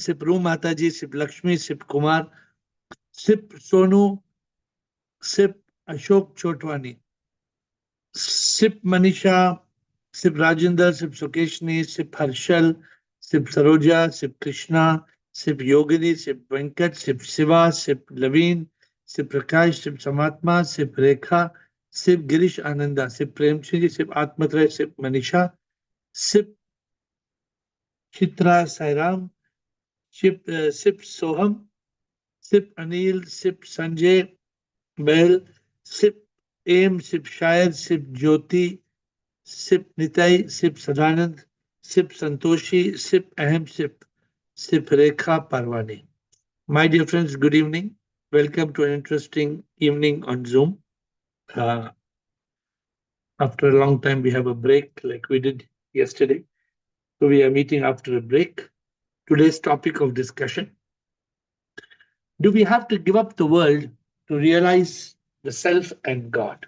Sip Ru Mataji, Sip Lakshmi, Sip Kumar, Sip Sonu, Sip Ashok Chotwani, Sip Manisha, Sip Rajendra, Sip Sukeshni, Sip Harshal, Sip Saroja, Sip Krishna, Sip Yogini, Sip Venkat, Sip Shiva, Sip Laveen, Sip Prakash, Sip Samatma, Sip Rekha, Sip Girish Ananda, Sip Premchindi, Sip Atmatray, Sip Manisha, Sip Chitra Sairam, Sip Soham, Sip Anil, Sip Sanjay Bell, Sip Aim, Sip Shayad, Sip Jyoti, Sip Nitai, Sip Sadanand, Sip Santoshi, Sip Ahem, Sip Rekha Parwani. My dear friends, good evening. Welcome to an interesting evening on Zoom. Uh, After a long time, we have a break like we did yesterday. So we are meeting after a break. Today's topic of discussion: do we have to give up the world to realize the self and God?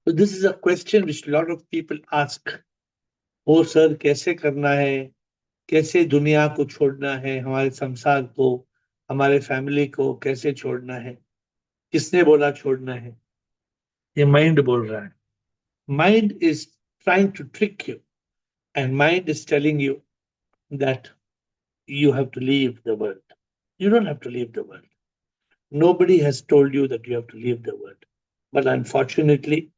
So this is a question which a lot of people ask. Oh sir, कैसे करना है? कैसे दुनिया को छोड़ना है? हमारे संसार को, हमारे फैमिली को कैसे छोड़ना है? किसने बोला छोड़ना है? ये माइंड बोल रहा है. Mind is trying to trick you, and mind is telling you that you have to leave the world. You don't have to leave the world. Nobody has told you that you have to leave the world. But unfortunately,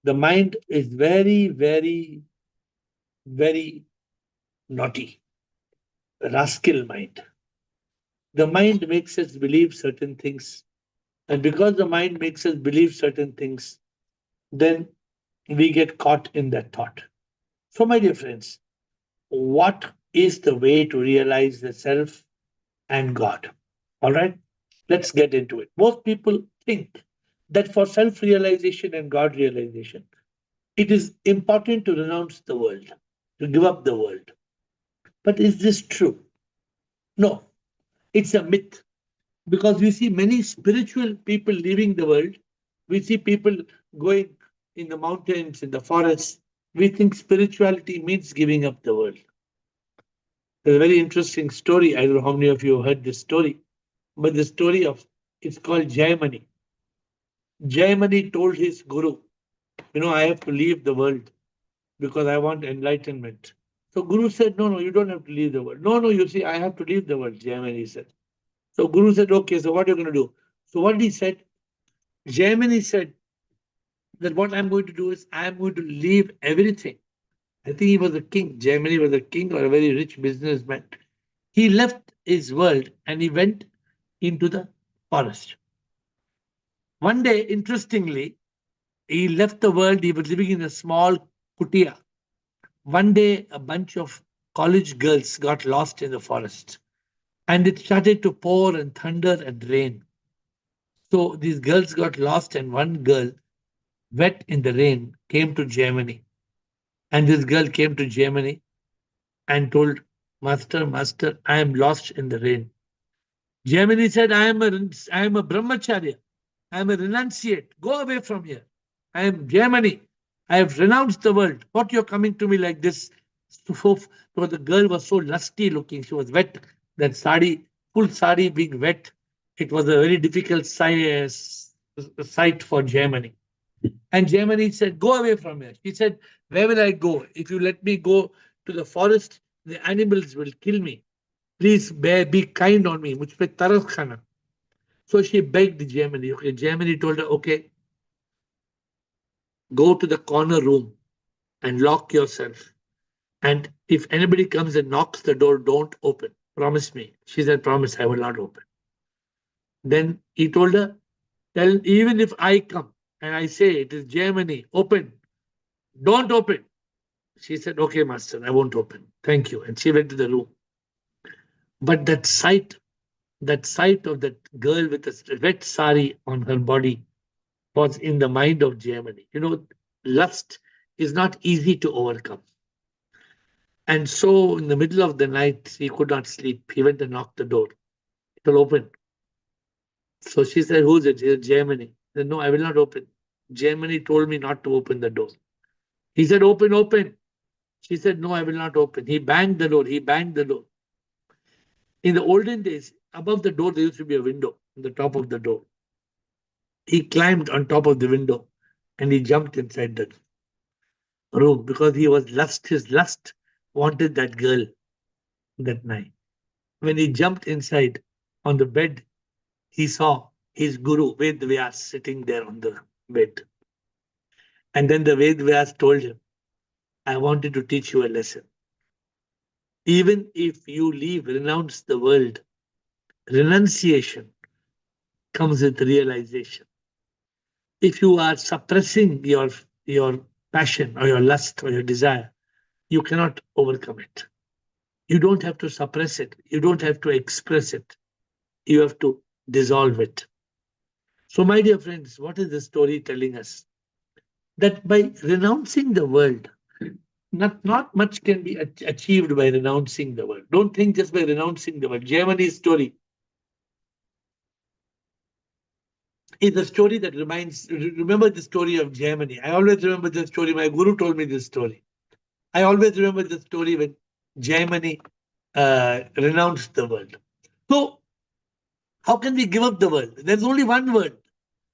the mind is very, very, very naughty, rascal mind. The mind makes us believe certain things. And because the mind makes us believe certain things, then we get caught in that thought. So, my dear friends, what is the way to realize the self and God? All right, let's get into it. Most people think that for self realization and God realization, it is important to renounce the world, to give up the world. But is this true? No, it's a myth. Because we see many spiritual people leaving the world. We see people going in the mountains, in the forests. We think spirituality means giving up the world. There's a very interesting story. I don't know how many of you have heard this story, but the story of it's called Jayamani. Jayamani told his guru, I have to leave the world because I want enlightenment. So Guru said, no, you don't have to leave the world. No, you see, I have to leave the world, Jayamani said. So Guru said, okay, so what are you going to do? So what he said, Jayamani said that what I'm going to do is I'm going to leave everything. I think he was a king. Jayamani was a king or a very rich businessman. He left his world and he went into the forest. One day, interestingly, he left the world. He was living in a small kutia. One day, a bunch of college girls got lost in the forest and it started to pour and thunder and rain. So these girls got lost, and one girl, wet in the rain, came to Jayamani. And this girl came to Jayamani and told, Master, I am lost in the rain. Jayamani said, I am a brahmacharya. I am a renunciate. Go away from here. I am Jayamani. I have renounced the world. What you're coming to me like this? So the girl was so lusty looking. She was wet. That sari, full sari being wet. It was a very difficult sight for Jayamani. And Jayamani said, go away from here. She said, where will I go? If you let me go to the forest, the animals will kill me. Please be kind on me. Mujh pe taras khana. So she begged Jayamani. Okay, Jayamani told her, okay, go to the corner room and lock yourself. And if anybody comes and knocks the door, don't open. Promise me. She said, promise, I will not open. Then he told her, tell even if I come and I say it is Jayamani, open. Don't open. She said, okay, master, I won't open. Thank you. And she went to the room. But that sight of that girl with a red sari on her body was in the mind of Jayamani. Lust is not easy to overcome. And so in the middle of the night, he could not sleep. He went and knocked the door. It will open. So she said, who's it? He said, Jayamani. He said, no, I will not open. Jayamani told me not to open the door. He said, open. She said, no, I will not open. He banged the door. In the olden days, above the door, there used to be a window on the top of the door. He climbed on top of the window and he jumped inside the room because his lust wanted that girl that night. When he jumped inside on the bed, he saw his guru, Ved Vyas, sitting there on the bed. And then the Ved Vyas told him, I wanted to teach you a lesson. Even if you leave, renounce the world, renunciation comes with realization. If you are suppressing your passion or your lust or your desire, you cannot overcome it. You don't have to suppress it. You don't have to express it. You have to dissolve it. So, my dear friends, what is the story telling us? That by renouncing the world, not much can be achieved by renouncing the world. Don't think just by renouncing the world. Germany's story is a story that remember the story of Germany. I always remember the story. My guru told me this story. I always remember the story when Germany renounced the world. So, how can we give up the world? There's only one world.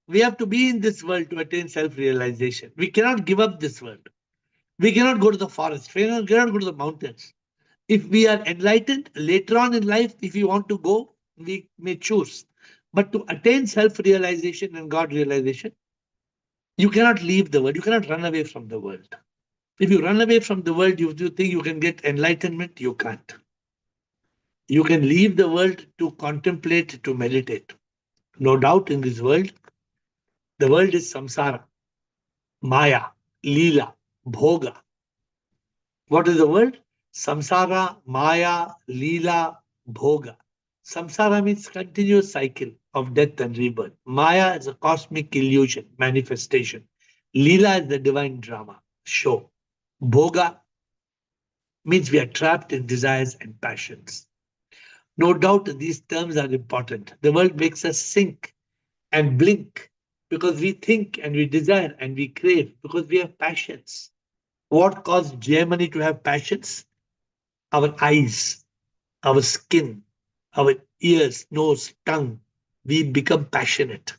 We have to be in this world to attain self realization. We cannot give up this world. We cannot go to the forest. We cannot go to the mountains. If we are enlightened later on in life, if we want to go, we may choose. But to attain self realization and God realization, you cannot leave the world. You cannot run away from the world. If you run away from the world, you think you can get enlightenment, you can't. You can leave the world to contemplate, to meditate. No doubt in this world, the world is samsara, maya, lila, bhoga. What is the word? Samsara, Maya, Leela, Bhoga. Samsara means continuous cycle of death and rebirth. Maya is a cosmic illusion, manifestation. Leela is the divine drama, show. Bhoga means we are trapped in desires and passions. No doubt these terms are important. The world makes us sink and blink because we think and we desire and we crave because we have passions. What caused Germany to have passions? Our eyes, our skin, our ears, nose, tongue. We become passionate.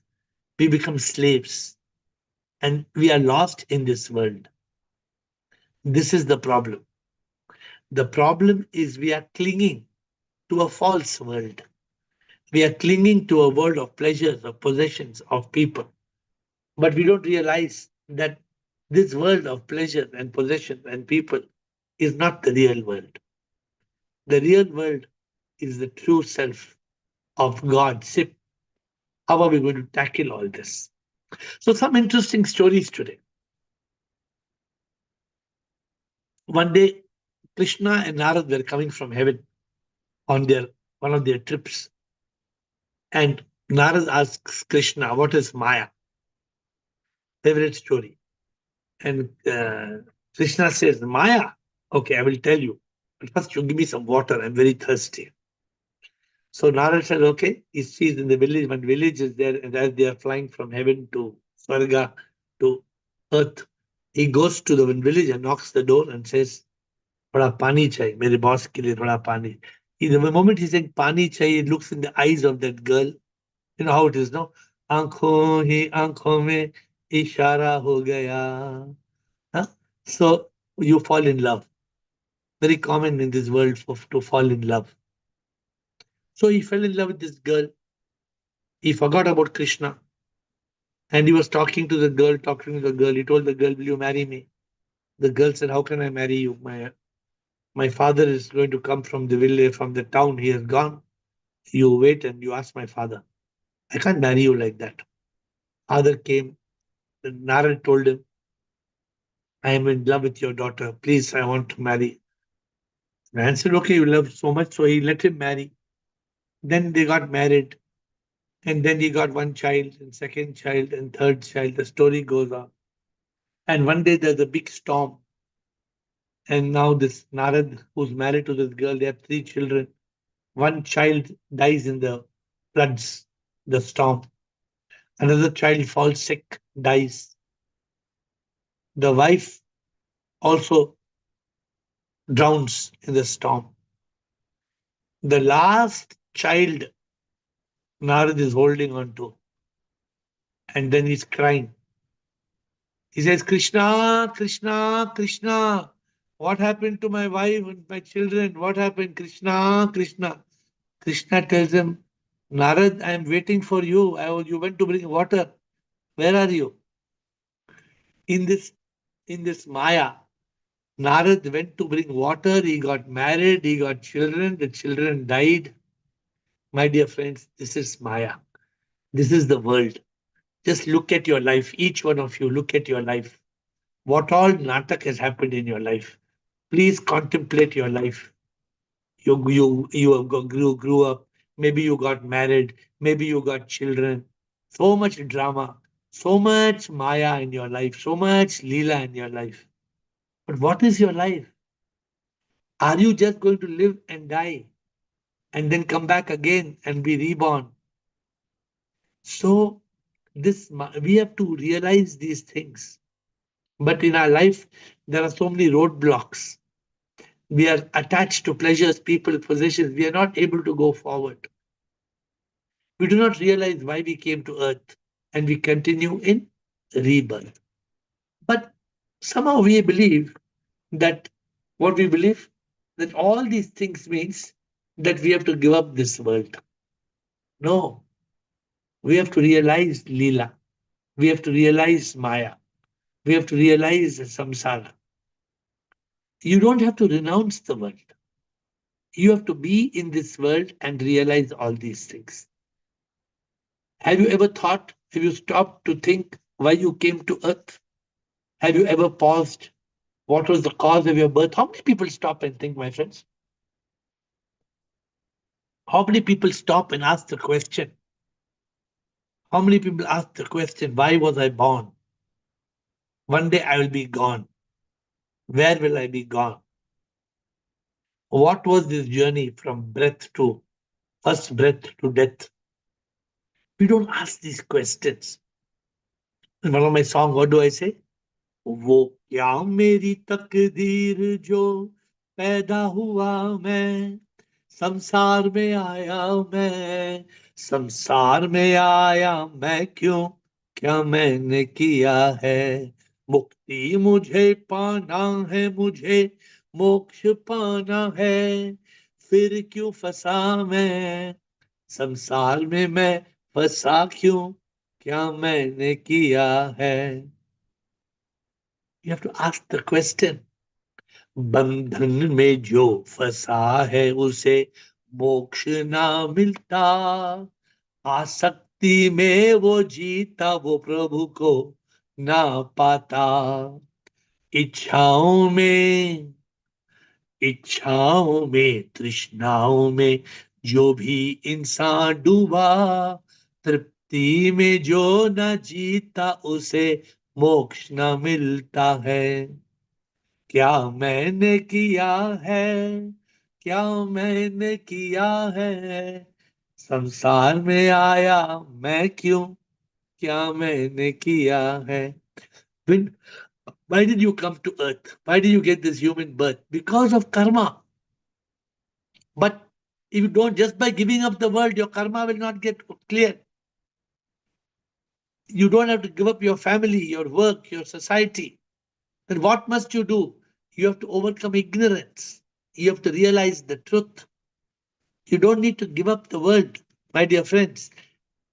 We become slaves. And we are lost in this world. This is the problem. The problem is we are clinging to a false world. We are clinging to a world of pleasures, of possessions, of people. But we don't realize that this world of pleasure and possession and people is not the real world. The real world is the true self of God. Sip. How are we going to tackle all this? So, some interesting stories today. One day, Krishna and Narad were coming from heaven on their one of their trips, and Narad asks Krishna, "What is Maya?" Favorite story, and Krishna says, "Maya." Okay, I will tell you. But first, you give me some water. I'm very thirsty. So Narad said, okay. He sees in the village, one village is there, and as they are flying from heaven to Swarga to earth, he goes to the one village and knocks the door and says, थोड़ा पानी चाहिए मेरे boss के लिए थोड़ा पानी. The moment he said पानी चाहिए, it looks in the eyes of that girl. You know how it is, no? आंखों ही आंखों में इशारा हो गया. Huh? So you fall in love. Very common in this world to fall in love. So he fell in love with this girl. He forgot about Krishna. And he was talking to the girl, talking to the girl. He told the girl, will you marry me? The girl said, how can I marry you? My father is going to come from the village, from the town. He has gone. You wait and you ask my father. I can't marry you like that. Father came. Narad told him, I am in love with your daughter. Please, I want to marry. Man said, okay, you love so much. So he let him marry. Then they got married. And then he got one child, and second child, and third child. The story goes on. And one day there's a big storm. And now this Narad, who's married to this girl, they have three children. One child dies in the floods, the storm. Another child falls sick, dies. The wife also drowns in the storm. The last child Narad is holding on to, and then he's crying. He says, Krishna, Krishna, Krishna, what happened to my wife and my children? What happened? Krishna, Krishna. Krishna tells him, Narad, I am waiting for you. You went to bring water. Where are you? In this in this Maya, Narad went to bring water. He got married. He got children. The children died. My dear friends, this is Maya. This is the world. Just look at your life. Each one of you, look at your life. What all natak has happened in your life. Please contemplate your life. You grew up. Maybe you got married. Maybe you got children. So much drama. So much Maya in your life. So much Leela in your life. But what is your life? Are you just going to live and die and then come back again and be reborn? So we have to realize these things. But in our life, there are so many roadblocks. We are attached to pleasures, people, possessions. We are not able to go forward. We do not realize why we came to earth and we continue in rebirth. But somehow we believe that what we believe that all these things means that we have to give up this world. No, we have to realize Leela. We have to realize Maya. We have to realize samsara. You don't have to renounce the world. You have to be in this world and realize all these things. Have you ever thought, have you stopped to think why you came to earth? Have you ever paused? What was the cause of your birth? How many people stop and think, my friends? How many people stop and ask the question? How many people ask the question, why was I born? One day I will be gone. Where will I be gone? What was this journey from breath to first breath to death? We don't ask these questions. In one of my songs, what do I say? वो क्या मेरी तकदीर जो पैदा हुआ मैं संसार में आया मैं संसार में आया मैं क्यों क्या मैंने किया है मुक्ति मुझे पाना है मुझे मोक्ष पाना है फिर क्यों फंसा मैं संसार में मैं फंसा क्यों क्या मैंने किया है You have to ask the question. बंधन में जो फंसा है उसे मोक्ष ना मिलता आसक्ति में वो जीता वो प्रभु को ना पाता इच्छाओं में इच्छाओं में तृष्णाओं में जो भी इंसान डूबा तृप्ति में जो न जीता उसे मोक्ष न मिलता है क्या मैंने किया है क्या मैंने किया है संसार में आया मैं क्यों क्या मैंने किया है When, why did you come to earth? Why did you get this human birth? Because of karma. But if you don't, just by giving up the world, your karma will not get clear. You don't have to give up your family, your work, your society. Then what must you do? You have to overcome ignorance. You have to realize the truth. You don't need to give up the world, my dear friends.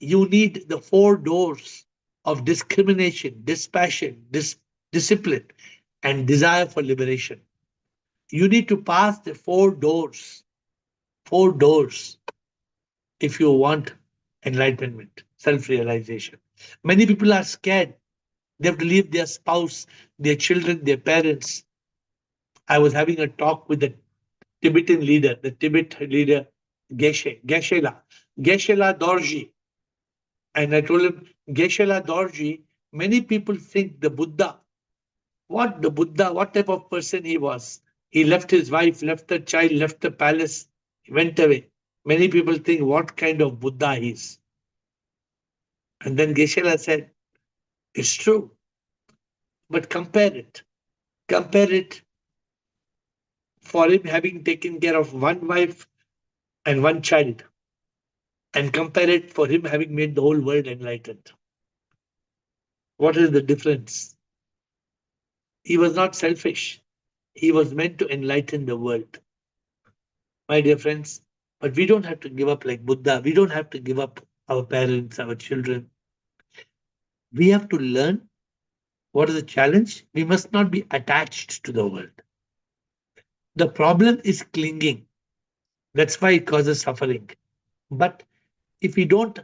You need the four doors of discrimination, dispassion, discipline, and desire for liberation. You need to pass the four doors, if you want enlightenment, self realization. Many people are scared. They have to leave their spouse, their children, their parents. I was having a talk with the Tibetan leader, the Tibet leader, Geshe-la Dorji. And I told him, Geshe-la Dorji, many people think the Buddha, what type of person he was. He left his wife, left the child, left the palace, he went away. Many people think what kind of Buddha he is. And then Geshe-la said, it's true, but compare it. Compare it for him having taken care of one wife and one child and compare it for him having made the whole world enlightened. What is the difference? He was not selfish. He was meant to enlighten the world, my dear friends. But we don't have to give up like Buddha. We don't have to give up our parents, our children. We have to learn what is the challenge. We must not be attached to the world. The problem is clinging. That's why it causes suffering. But if we don't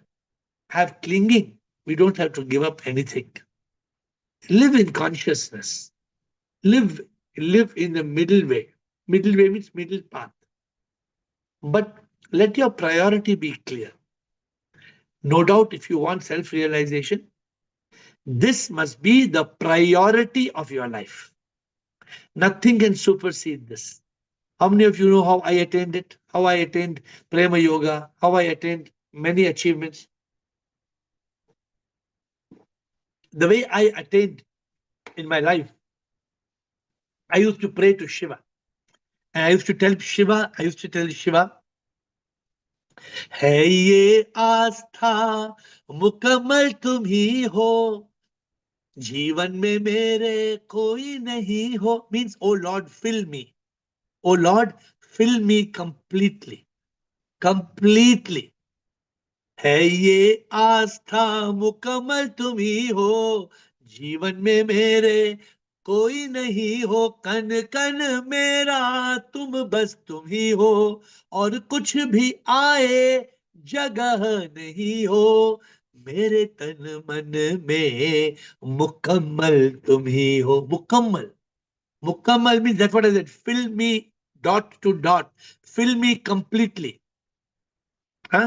have clinging, we don't have to give up anything. Live in consciousness. Live, live in the middle way. Middle way means middle path. But let your priority be clear. No doubt, if you want self realization, this must be the priority of your life. Nothing can supersede this. How many of you know how I attained it? How I attained Prema Yoga? How I attained many achievements? The way I attained in my life, I used to pray to Shiva. And I used to tell Shiva, है ये आस्था मुकम्मल तुम ही हो जीवन में मेरे कोई नहीं हो मीन्स ओ लॉर्ड फिल मी ओ लॉर्ड फिल मी कंप्लीटली है ये आस्था मुकम्मल तुम ही हो जीवन में मेरे कोई नहीं हो कन कन मेरा तुम बस तुम ही हो और कुछ भी आए जगह नहीं हो मेरे तन मन में मुकम्मल तुम ही हो मुकम्मल मुकम्मल means that's what I said fill me dot to dot fill me completely. Huh?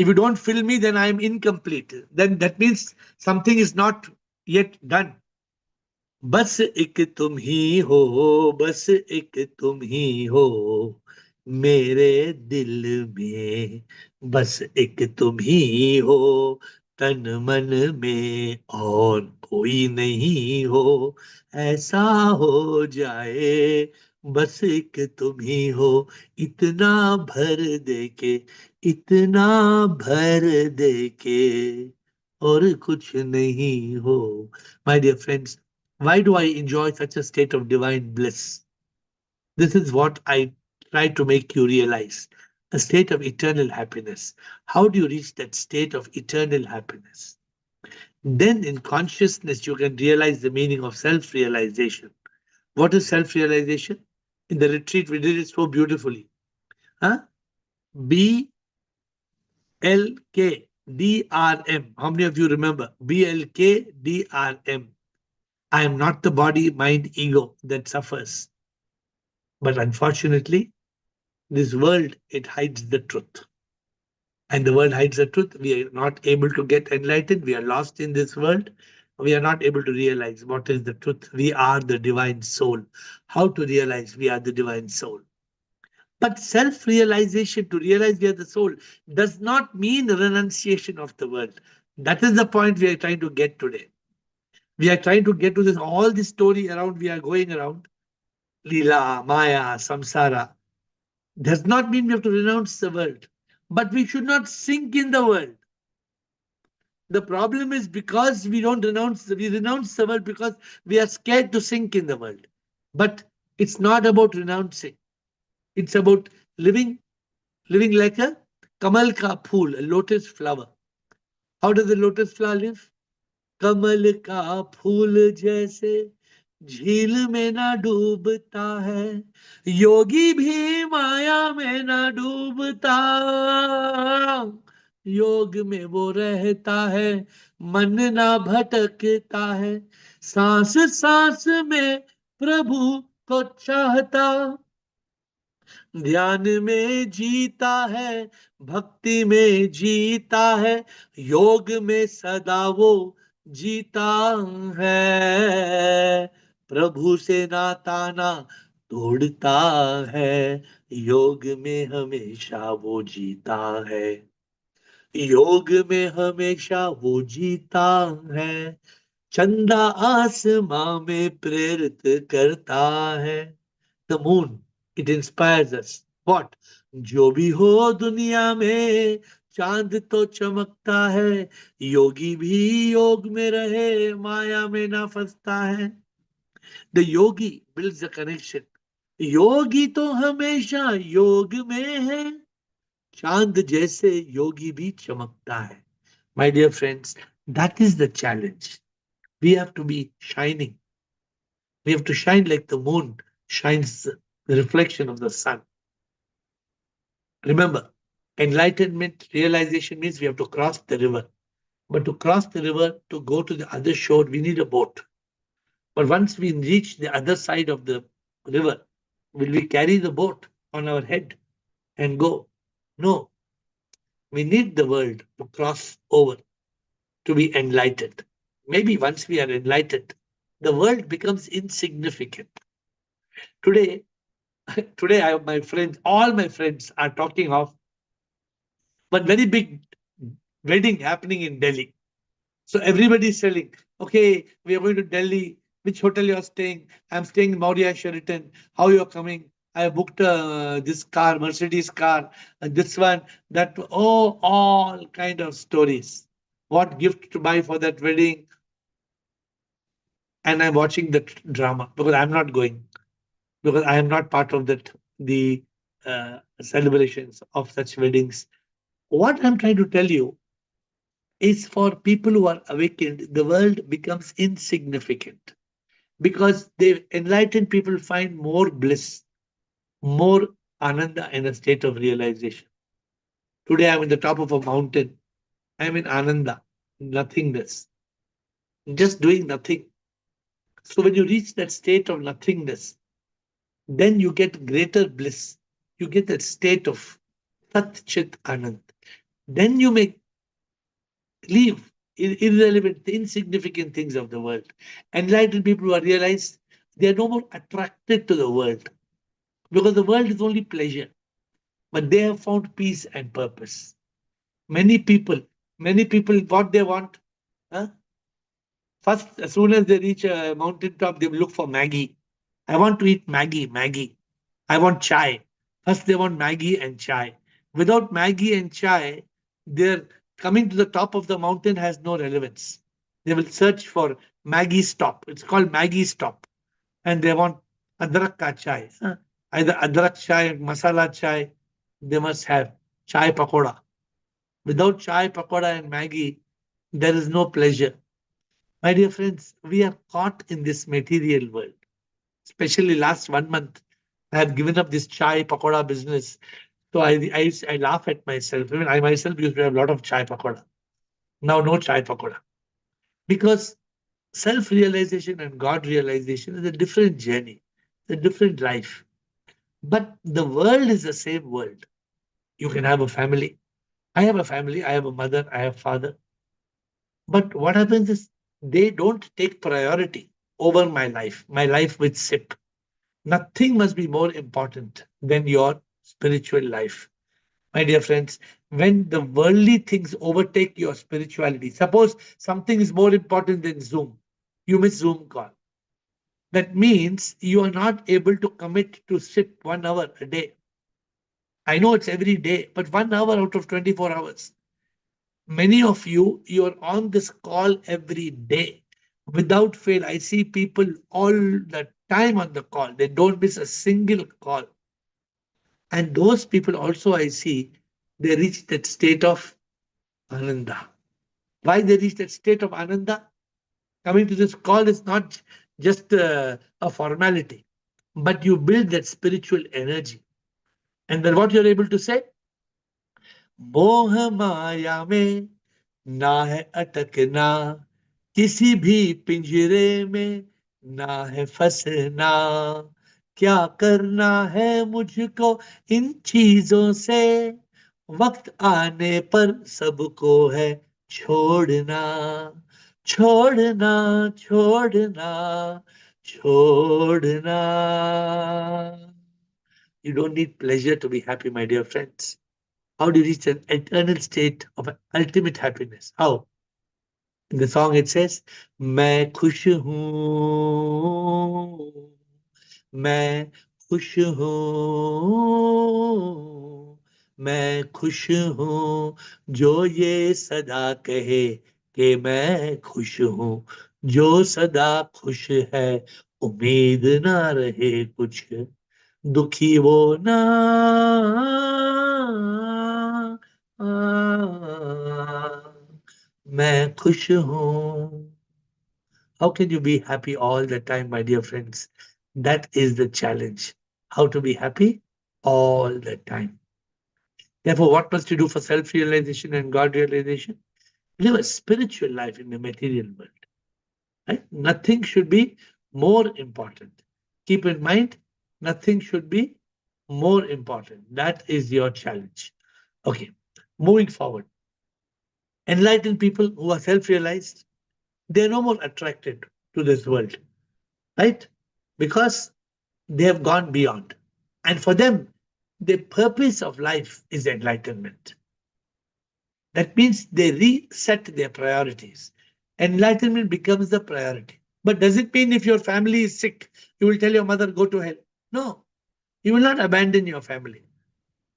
If you don't fill me, then I am incomplete. Then that means something is not yet done. बस एक तुम ही हो बस एक तुम ही हो मेरे दिल में बस एक तुम ही हो तन मन में और कोई नहीं हो ऐसा हो जाए बस एक तुम ही हो इतना भर दे के इतना भर दे के और कुछ नहीं हो my dear friends. Why do I enjoy such a state of divine bliss? This is what I try to make you realize a state of eternal happiness. How do you reach that state of eternal happiness? Then, in consciousness, you can realize the meaning of self realization. What is self realization? In the retreat, we did it so beautifully. Huh? BLKDRM. How many of you remember? BLKDRM. I am not the body, mind, ego that suffers. But unfortunately, this world, it hides the truth. And the world hides the truth. We are not able to get enlightened. We are lost in this world. We are not able to realize what is the truth. We are the divine soul. How to realize we are the divine soul? But self-realization, to realize we are the soul, does not mean renunciation of the world. That is the point we are trying to get today. We are trying to get to this, all this story around, we are going around. Leela, Maya, Samsara, does not mean we have to renounce the world, but we should not sink in the world. The problem is because we don't renounce, we renounce the world because we are scared to sink in the world. But it's not about renouncing. It's about living, living like a kamal ka phool, a lotus flower. How does the lotus flower live? कमल का फूल जैसे झील में ना डूबता है योगी भी माया में ना डूबता योग में वो रहता है मन ना भटकता है सांस सांस में प्रभु को चाहता ध्यान में जीता है भक्ति में जीता है योग में सदा वो जीता है प्रभु से नाता ना तोड़ता है योग में हमेशा वो जीता है योग में हमेशा वो जीता है चंदा आसमां में प्रेरित करता है the moon, it inspires us. What? जो भी हो दुनिया में चांद तो चमकता है, योगी भी योग में रहे माया में ना फंसता है। The yogi builds the connection. Yogi तो हमेशा योग में है, चांद जैसे योगी भी चमकता है। My dear friends, that is the challenge. We have to be shining, we have to shine like the moon shines the reflection of the sun. Remember, enlightenment realization means we have to cross the river. But to cross the river, to go to the other shore, we need a boat. But once we reach the other side of the river, will we carry the boat on our head and go? No, we need the world to cross over to be enlightened. Maybe once we are enlightened, the world becomes insignificant. Today, today I have my friends, all my friends are talking of one very big wedding happening in Delhi. So everybody is telling, okay, we are going to Delhi. Which hotel you are staying? I'm staying in Maurya Sheraton. How you are coming? I booked this car, Mercedes car, and this one, that. Oh, all kind of stories. What gift to buy for that wedding? And I'm watching the drama because I'm not going, because I am not part of that the celebrations of such weddings. What I'm trying to tell you is, for people who are awakened, the world becomes insignificant because the enlightened people find more bliss, more ananda in a state of realization. Today I'm in the top of a mountain. I'm in ananda, nothingness, just doing nothing. So when you reach that state of nothingness, then you get greater bliss. You get that state of Sat Chit Anand. Then you may leave irrelevant, insignificant things of the world. Enlightened people who are realized they are no more attracted to the world because the world is only pleasure, but they have found peace and purpose. Many people, many people, what they want, huh? First, as soon as they reach a mountaintop, they look for Maggie. I want to eat Maggie, Maggie. I want chai. First, they want Maggie and chai. Without Maggie and chai, their coming to the top of the mountain has no relevance. They will search for Maggie stop. It's called Maggie stop. And they want adrak ka chai. Either adrak chai, masala chai, they must have chai pakoda. Without chai, pakoda, and Maggie, there is no pleasure. My dear friends, we are caught in this material world. Especially last 1 month, I have given up this chai pakoda business. So I laugh at myself. Even I myself used to have a lot of chai pakoda. Now no chai pakoda. Because self-realization and God realization is a different journey, a different life. But the world is the same world. You can have a family. I have a family. I have a mother. I have father. But what happens is they don't take priority over my life with SIP. Nothing must be more important than your spiritual life. My dear friends, when the worldly things overtake your spirituality, suppose something is more important than Zoom, you miss Zoom call. That means you are not able to commit to SIP 1 hour a day. I know it's every day, but 1 hour out of 24 hours. Many of you, you're on this call every day without fail. I see people all the time on the call. They don't miss a single call. And those people also I see, they reach that state of Ananda. Why they reach that state of Ananda? Coming to this call is not just a formality, but you build that spiritual energy. And then what you're able to say? मोह माया में ना है अटकना, किसी भी पिंजरे में ना है फंसना, क्या करना है मुझको इन चीजों से, वक्त आने पर सबको है छोड़ना, छोड़ना, छोड़ना, छोड़ना. You don't need pleasure to be happy, my dear friends. How do you reach an eternal state of ultimate happiness? How? In the song it says, मैं खुश हूँ, मैं खुश हूँ, मैं खुश हूँ, जो ये सदा कहे कि मैं खुश हूँ, जो सदा खुश है, उम्मीद ना रहे कुछ, दुखी वो ना। मैं खुश हूँ. How can you be happy all the time, my dear friends? That is the challenge. How to be happy all the time. Therefore, what must you do for self realization and God realization? Live a spiritual life in the material world. Right? Nothing should be more important. Keep in mind, nothing should be more important. That is your challenge. Okay, moving forward. Enlightened people who are self realized, they are no more attracted to this world, right? Because they have gone beyond. And for them, the purpose of life is enlightenment. That means they reset their priorities. Enlightenment becomes the priority. But does it mean if your family is sick, you will tell your mother, go to hell? No, you will not abandon your family,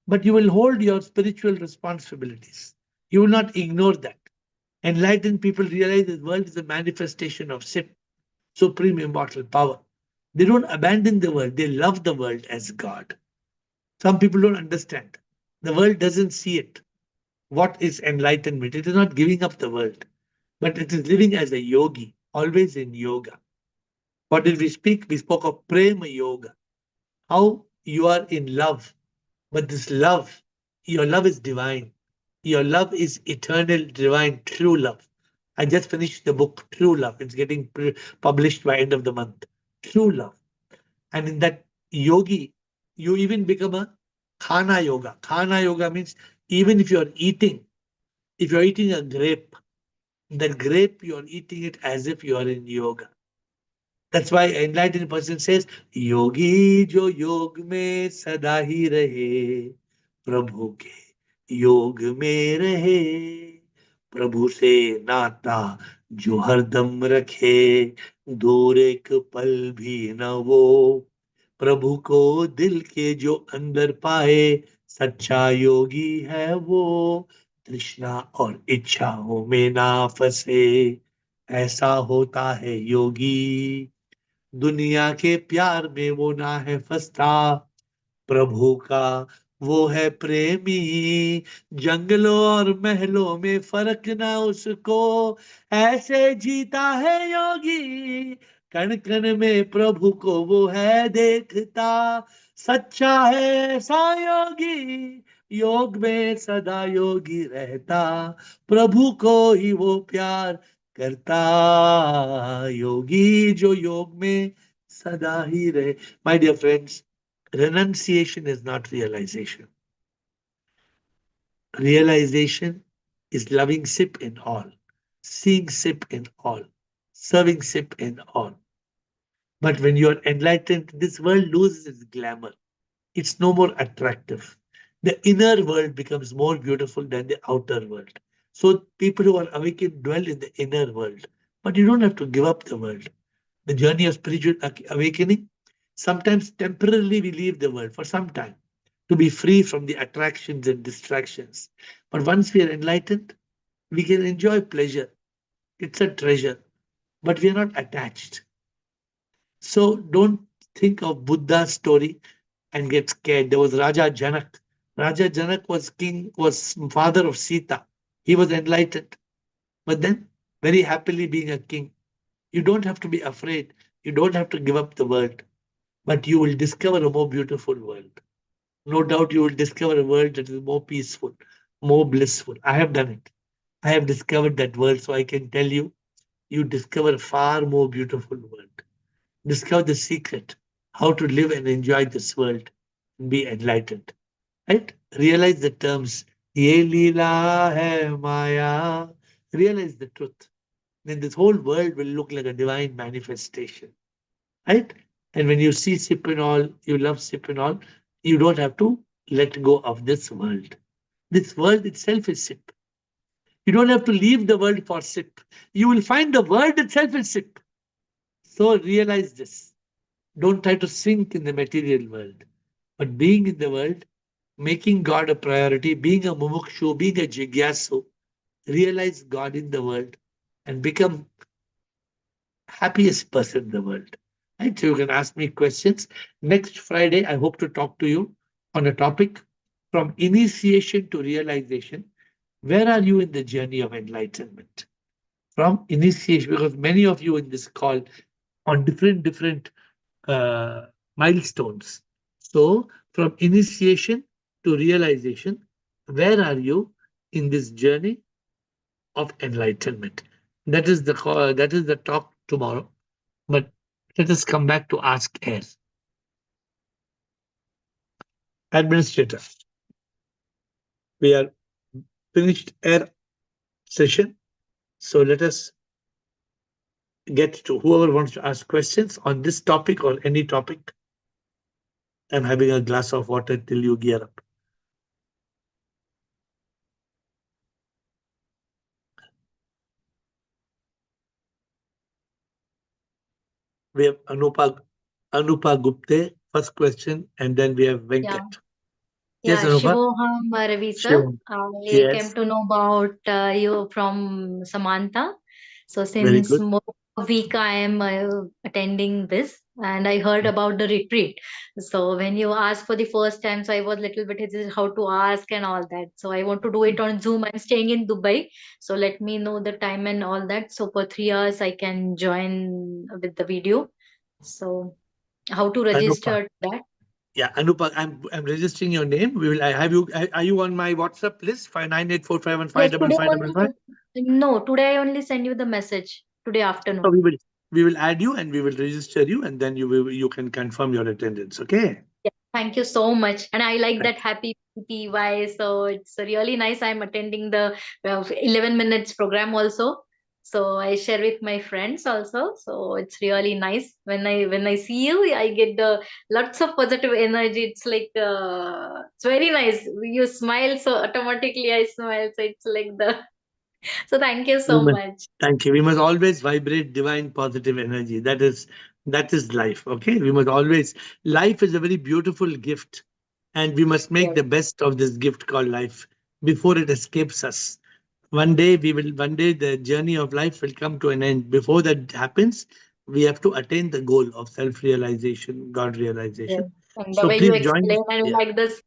but you will hold your spiritual responsibilities. You will not ignore that. Enlightened people realize the world is a manifestation of SIP, supreme immortal power. They don't abandon the world, they love the world as God. Some people don't understand. The world doesn't see it. What is enlightenment? It is not giving up the world, but it is living as a yogi, always in yoga. What did we speak? We spoke of prema yoga. How you are in love, but this love, your love is divine. Your love is eternal, divine, true love. I just finished the book True Love. It's getting published by end of the month. True love. And in that yogi, you even become a khana yoga. Khana yoga means even if you're eating a grape, that grape you're eating it as if you are in yoga. That's why enlightened person says, योगी जो योग में सदा ही रहे, प्रभु के योग में रहे, प्रभु से नाता जो हरदम रखे, दूर एक पल भी न वो, प्रभु को दिल के जो अंदर पाए, सच्चा योगी है वो, तृष्णा और इच्छाओं में ना फंसे, ऐसा होता है योगी, दुनिया के प्यार में वो ना है फंसता, प्रभु का वो है प्रेमी, जंगलों और महलों में फर्क ना उसको, ऐसे जीता है योगी, कण कण में प्रभु को वो है देखता, सच्चा है ऐसा योगी, योग में सदा योगी रहता, प्रभु को ही वो प्यार करता, योगी जो योग में सदा ही रहे. My dear friends, renunciation is not realization. Realization is loving SIP in all, seeing SIP in all, serving SIP in all. But when you are enlightened, this world loses its glamour. It's no more attractive. The inner world becomes more beautiful than the outer world. So people who are awakened dwell in the inner world. But you don't have to give up the world. The journey of spiritual awakening, sometimes temporarily we leave the world for some time to be free from the attractions and distractions. But once we are enlightened, we can enjoy pleasure. It's a treasure, but we are not attached. So don't think of Buddha's story and get scared. There was Raja Janak. Raja Janak was king, was father of Sita. He was enlightened, but then very happily being a king. You don't have to be afraid. You don't have to give up the world, but you will discover a more beautiful world. No doubt you will discover a world that is more peaceful, more blissful. I have done it. I have discovered that world, so I can tell you, you discover a far more beautiful world. Discover the secret, how to live and enjoy this world and be enlightened. Right? Realize the terms. Ye leela hai maya. Realize the truth. Then this whole world will look like a divine manifestation. Right? And when you see sip and all, you love sip and all, you don't have to let go of this world. This world itself is sip. You don't have to leave the world for sip. You will find the world itself is sip. So realize this. Don't try to sink in the material world, but being in the world, making God a priority, being a mumukshu, being a jigyasu, realize God in the world, and become happiest person in the world. Right? So you can ask me questions. Next Friday, I hope to talk to you on a topic from initiation to realization. Where are you in the journey of enlightenment? From initiation, because many of you in this call on different uh, milestones. So from initiation to realization, where are you in this journey of enlightenment? That is the talk tomorrow. But let us come back to Ask Air. Administrator, we are finished Air session. So let us get to whoever wants to ask questions on this topic or any topic. I'm having a glass of water till you gear up. We have Anupa Gupte, first question, and then we have Yeah. Venkat. Yes, Yeah, Anupa? Shivoham Ravi sir. Sure. I came Yes, to know about you from Samantha. So very since good. more a week I am attending this, and I heard about the retreat. So when you asked for the first time, so I was little bit hesitant how to ask and all that. So I want to do it on Zoom. I'm staying in Dubai, so let me know the time and all that. So for 3 hours I can join with the video. So how to Anupa. register that? Yeah, Anupa, I'm registering your name. We will I have you are you on my WhatsApp list? 5984515555. Yes, today only. No, today I only send you the message today So afternoon. we will add you and we will register you and then you can confirm your attendance. Okay. Yeah, thank you so much. And I like that happy PY. So it's really nice. I'm attending the 11 minutes program also. So I share with my friends also. So it's really nice when I see you. I get the lots of positive energy. It's like it's very nice. You smile, so automatically I smile. So it's like the so thank you We so must, much. thank you. We must always vibrate divine positive energy. That is life. Okay. We must always life is a very beautiful gift, and we must make Yes, the best of this gift called life before it escapes us. One day the journey of life will come to an end. Before that happens, we have to attain the goal of self-realization, God yes. realization. And the So way you please join. explain and Yeah. like this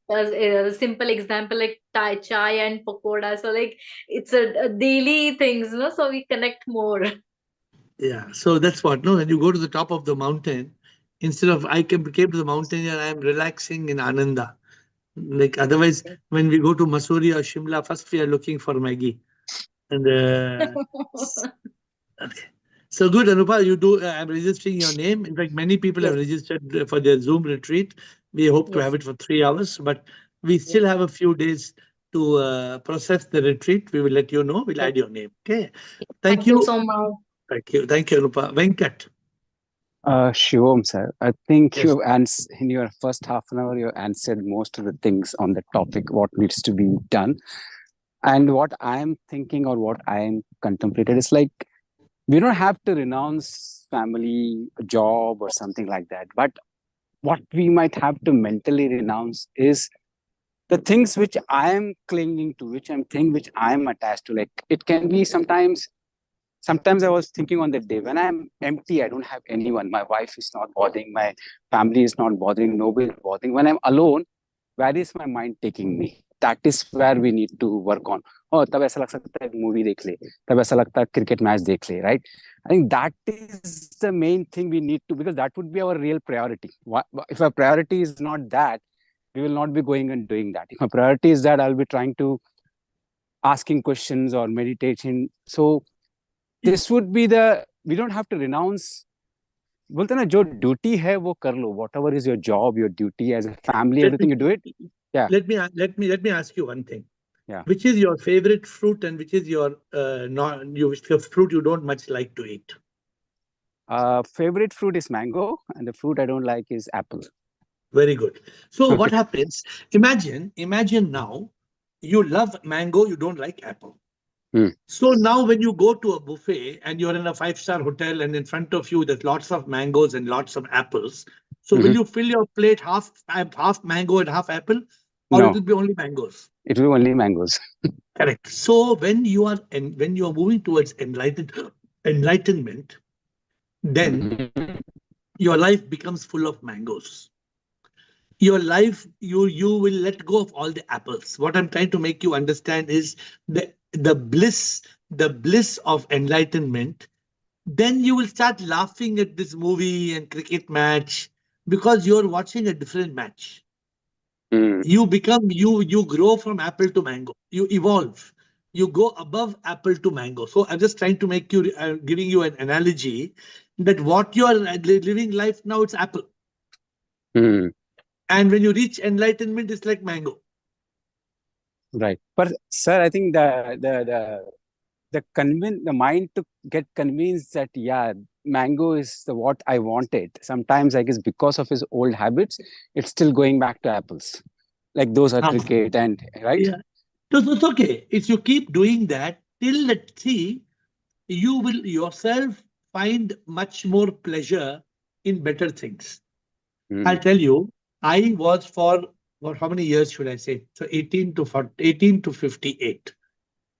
simple example like chai and pakoda. So like it's a daily things, no? So we connect more. Yeah, so that's what. No, when you go to the top of the mountain, instead of came to the mountain and I'm relaxing in Ananda. Like otherwise, when we go to Masuri or Shimla, first we are looking for Maggie. And okay. So good, Anupa. You do. I'm registering your name. In fact, many people have Yes, registered for their Zoom retreat. We hope to have yes, it for 3 hours, but we yes, still have a few days to process the retreat. We will let you know. We'll yes. add your name. Okay. Thank Thank you you. so much. Thank you. Thank you, Anupa. Venkat. Shivam, sir, I think Yes. you in your first half an hour, you answered most of the things on the topic, what needs to be done. And what I'm thinking or what I'm contemplated is like, we don't have to renounce family, job, or something like that. But what we might have to mentally renounce is the things which I am clinging to, which I am attached to. Like it can be sometimes I was thinking on that day when I'm empty, I don't have anyone. My wife is not bothering, my family is not bothering, nobody is bothering. When I'm alone, where is my mind taking me? That is where we need to work on. Oh, तब ऐसा लग सकता है movie देख ले, तब ऐसा लगता है क्रिकेट मैच देख ले, right? I think that is the main thing we need to, because that would be our real priority. If our priority is not that, we will not be going and doing that. If my priority is that, I'll be trying to asking questions or meditation. So this would be the, we don't have to renounce. बोलते हैं ना जो duty है वो कर लो, whatever is your job, your duty as a family, Let me everything you do it. या let me ask you one thing. या Which is your favorite fruit and which is your which fruit you don't much like to eat? Favorite fruit is mango, and the fruit I don't like is apple. Very good. So Okay. what happens? Imagine now you love mango, you don't like apple. Hmm. So now when you go to a buffet and you're in a five-star hotel and in front of you there's lots of mangoes and lots of apples. So will Mhm. you fill your plate half mango and half apple? or No. it will be only mangoes. It will be only mangoes. Correct. So when you are moving towards enlightenment, then Mhm. your life becomes full of mangoes. Your life, you will let go of all the apples. What I'm trying to make you understand is the bliss of enlightenment. Then you will start laughing at this movie and cricket match because you're watching a different match. Mm. You grow from apple to mango. You evolve. You go above apple to mango. So I'm just trying to make you giving you an analogy that what you are living life now, it's apple, Mm. and when you reach enlightenment, it's like mango. Right. But sir, I think the mind to get convinced that yeah, mango is what I wanted. Sometimes I guess because of his old habits, it's still going back to apples. Like those are Ah, cricket and right. yeah. So it's okay. If you keep doing that till, let's see, you will yourself find much more pleasure in better things. I'll Mm. tell you, I was for how many years should I say? So 18 to 40, 18 to 58.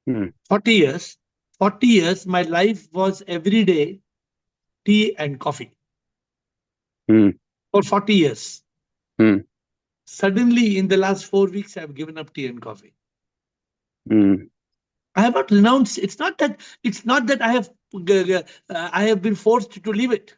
Mm. 40 years. 40 years, my life was every day tea and coffee. Mm. For 40 years. Mm. Suddenly, in the last 4 weeks, I've given up tea and coffee. Mm. I have not renounced. It's not that I have been forced to leave it.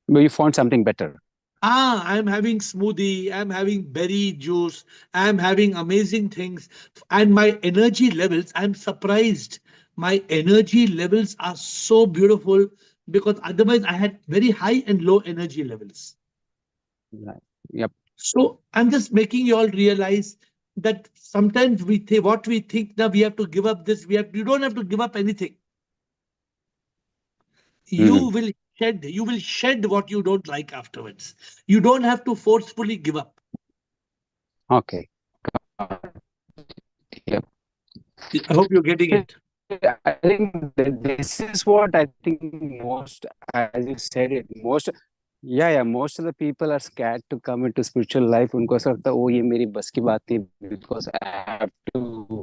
But you found something better. I'm having smoothie, I'm having berry juice, I'm having amazing things. And my energy levels, I'm surprised. My energy levels are so beautiful because otherwise I had very high and low energy levels. Right. Yep. So I'm just making you all realize that sometimes we think what we think now we have to give up this, you don't have to give up anything. Mm. You will shed what you don't like afterwards. You don't have to forcefully give up. Okay. Yep. I hope you're getting it. I think this is what I think most, as you said it, most of the people are scared to come into spiritual life. उनको ऐसा लगता है ओ ये मेरी बस की बात नहीं, because I have to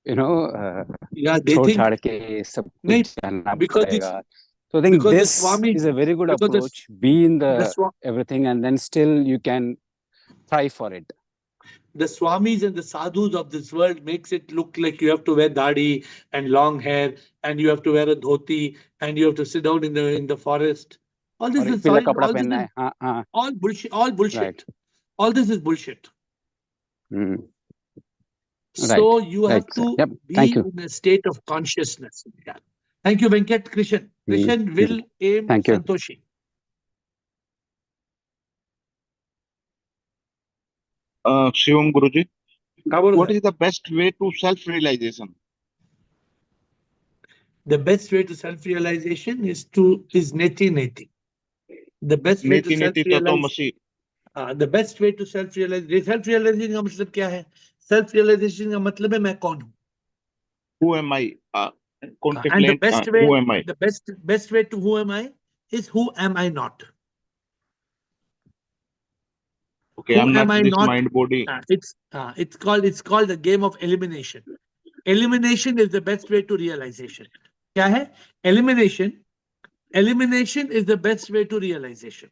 Yeah, they छोड़ think छाड़ के सब no, कुछ जानना because it's पड़ेगा. So I think because the this Swami, is a very good because approach. Be in the, the everything, and then still you can thrive for it. the Swamis and the sadhus of this world makes it look like you have to wear dadi and long hair and you have to wear a dhoti and you have to sit down in the forest. All this और एक is पीला sorry, कपड़ा all this पहनना is है. हाँ हाँ. all bullshit. All bullshit. Right. All this is bullshit. Mm. Right. So you Right, have sir. to Yep. Thank be you. in a state of consciousness. Yeah. Thank you, Venkat. Krishan. Krishan will aim Thank you. Santoshi. Shivam Guruji, Kabul. what is the best way to self-realization? The best way to self-realization is neti neti. The best way to Neti neti tato self-realize. masi. The best way to self-realize. Self-realization का मतलब क्या है? Self-realization का मतलब है मैं कौन हूँ. Who am I? And the Contemplate. best Who way, am I? the best way to who am I is who am I not. Okay, Who I'm am not I this not? mind body. It's called the game of elimination. Elimination is the best way to realization. क्या है? Elimination. Elimination is the best way to realization.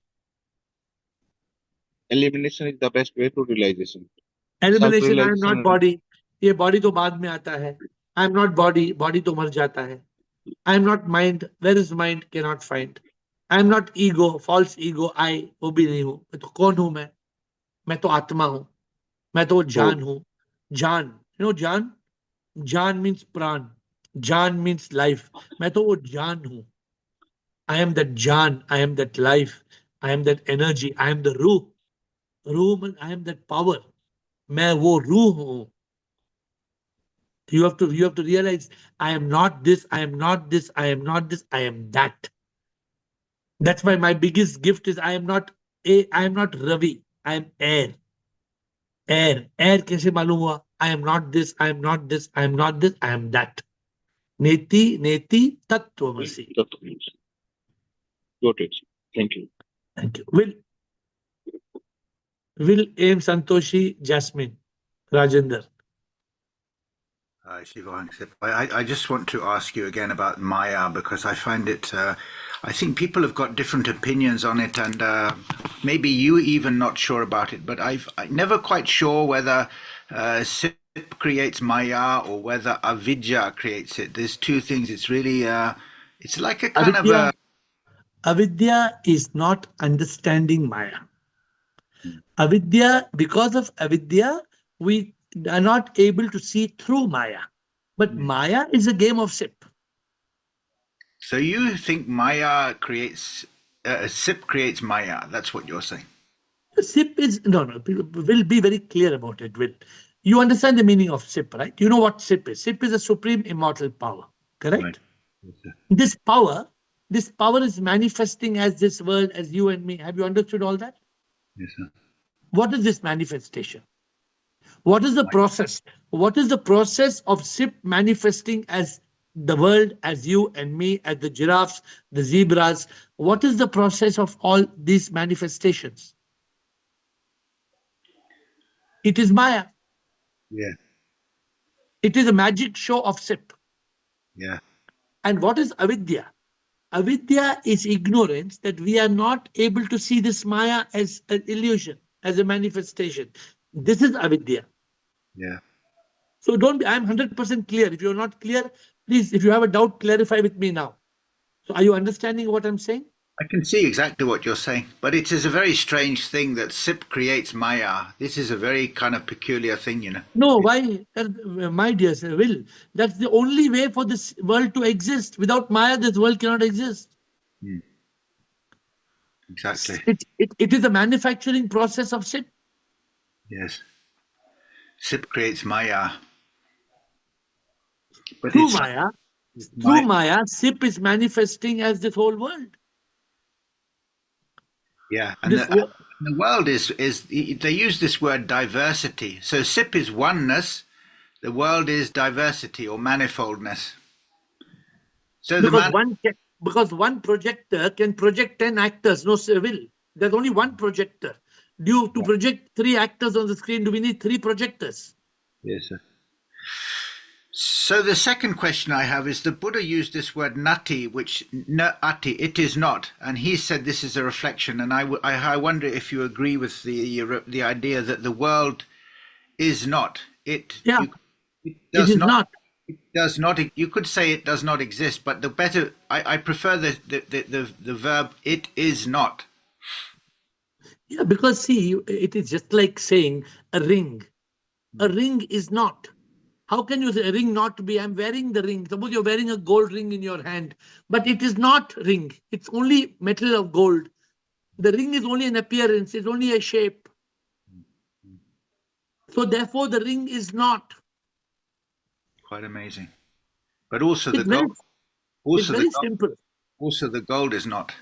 Elimination is the best way to realization. Elimination, I am not Self-realization. body. ये body तो बाद में आता है. I am not body. Body तो मर जाता है. I am not mind. Where is mind? Cannot find. I am not ego. False ego. I वो भी नहीं हूँ. मैं तो कौन हूँ मैं? मैं तो आत्मा हूँ. मैं तो जान हूँ. जान. You know जान? जान means प्राण. जान means life. मैं तो वो जान हूँ. I am that Jan, I am that life, I am that energy, I am the रूह. रूह means I am that power. मैं वो रूह हूँ. You have to realize I am not this, I am not this, I am not this, I am that. That's why my biggest gift is I am not Ravi, I am air. Air. Air कैसे मालूम हुआ? I am not this, I am not this, I am not this, I am that. नेति नेति तत्त्वमसि. Got it. Thank you. Thank you. Will, Aim, Santoshi, Jasmine, Rajender. Hi, Shivang. I just want to ask you again about Maya because I find it, I think people have got different opinions on it, and maybe you even not sure about it, but I'm never quite sure whether SIP creates Maya or whether Avidya creates it. There's two things. It's really, it's like a kind of Avidya, a. Avidya is not understanding Maya. Avidya, because of Avidya, we are not able to see through Maya. But Maya is a game of SIP. So you think Maya creates, SIP creates Maya? That's what you're saying. SIP is, no, we'll be very clear about it. Will. You understand the meaning of SIP, right? You know what SIP is. SIP is a supreme immortal power, correct? Right. Yes, sir. This power is manifesting as this world, as you and me. Have you understood all that? Yes, sir. What is this manifestation? What is the process? What is the process of SIP manifesting as the world, as you and me, as the giraffes, the zebras? What is the process of all these manifestations? It is Maya. Yeah. It is a magic show of SIP. Yeah. And what is Avidya? Avidya is ignorance, that we are not able to see this Maya as an illusion, as a manifestation. This is Avidya. Yeah. So don't be, I'm 100% clear. If you're not clear, please, if you have a doubt, clarify with me now. So are you understanding what I'm saying? I can see exactly what you're saying, but it is a very strange thing that SIP creates Maya. This is a very kind of peculiar thing, you know. No, why? My dear sir, Will, that's the only way for this world to exist. Without Maya, this world cannot exist. Exactly. It is a manufacturing process of SIP. Yes. SIP creates Maya. But Through it's Maya, Maya. SIP is manifesting as this whole world. Yeah, and This the world is they use this word diversity. So SIP is oneness, the world is diversity or manifoldness. So because one projector can project 10 actors. No, sir, Will. There's only one projector. To project 3 actors on the screen, do we need 3 projectors? Yes, sir. So the second question I have is the Buddha used this word nati, which ati, it is not, and he said this is a reflection. And I wonder if you agree with the idea that the world is not. It does not. It does not. You could say it does not exist, but the better I prefer the verb it is not. Yeah, because see, it is just like saying a ring. A ring is not. How can you say a ring not to be? I'm wearing the ring. Suppose you're wearing a gold ring in your hand, but it is not ring. It's only metal of gold. The ring is only an appearance. It's only a shape. So therefore, the ring is not. Quite amazing. But also It's the gold. Also very simple. Also the gold is not.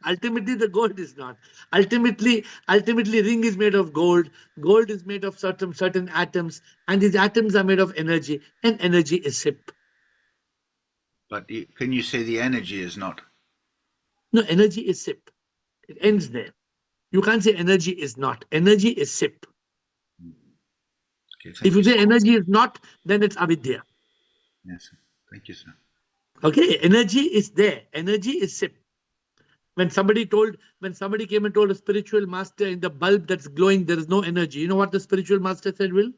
Ultimately, the gold is not. Ultimately, ring is made of gold. Gold is made of certain atoms, and these atoms are made of energy, and energy is SIP. But can you say the energy is not? No, energy is SIP. It ends there. You can't say energy is not. Energy is SIP. Okay, if you say energy is not, then it's avidya. Yes, sir. Thank you, sir. Okay, energy is there. Energy is SIP. When somebody came and told a spiritual master in the bulb that's glowing, there is no energy. You know what the spiritual master said, Will?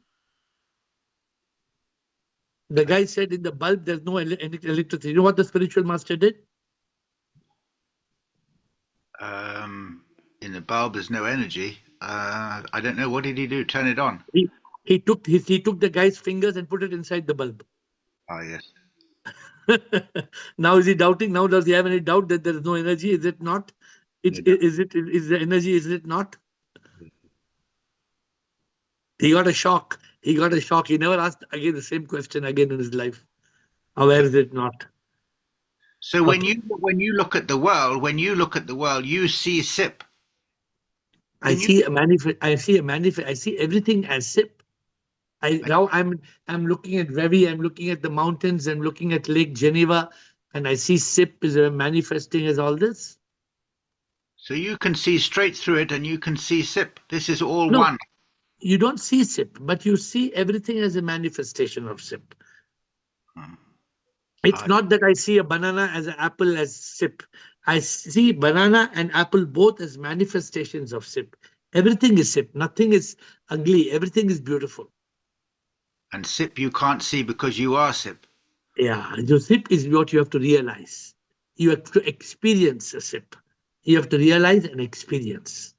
The guy said in the bulb there's no electricity. You know what the spiritual master did? In the bulb there's no energy. I don't know. What did he do? Turn it on? He took the guy's fingers and put it inside the bulb. Ah, yes. Now is he doubting? Now does he have any doubt that there is no energy? Is it not? Is the energy? Is it not? He got a shock. He never asked again the same question again in his life. Where is it not? So when you look at the world, you see SIP. I see everything as SIP. Now I'm looking at Ravi, I'm looking at the mountains, I'm looking at Lake Geneva, and I see SIP is manifesting as all this. So you can see straight through it and you can see SIP. This is all No. one. You don't see SIP, but you see everything as a manifestation of SIP. It's not that I see a banana as an apple as SIP. I see banana and apple both as manifestations of SIP. Everything is SIP. Nothing is ugly. Everything is beautiful. And SIP you can't see because you are SIP. Yeah, the SIP is what you have to realize. You have to experience a SIP. You have to realize and experience.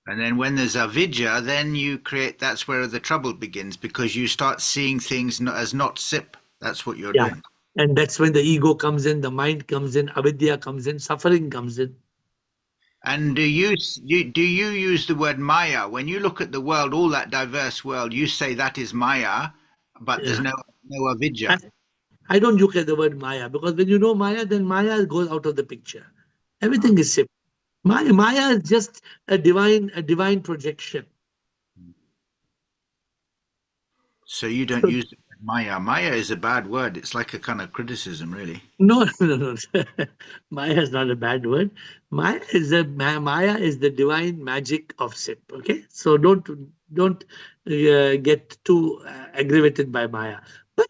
And then when there's avidya, then you create, that's where the trouble begins, because you start seeing things as not SIP. That's what you're doing. And that's when the ego comes in, the mind comes in, avidya comes in, suffering comes in. And do you use the word Maya? When you look at the world, all that diverse world, you say that is Maya, but there's no avidya. I don't look at the word Maya, because when you know Maya, then Maya goes out of the picture. Everything is SIP. Maya is just a divine projection. So you don't use Maya. Maya is a bad word. It's like a kind of criticism, really. No. Maya is not a bad word. Maya is the divine magic of SIP. Okay, so don't get too aggravated by Maya. But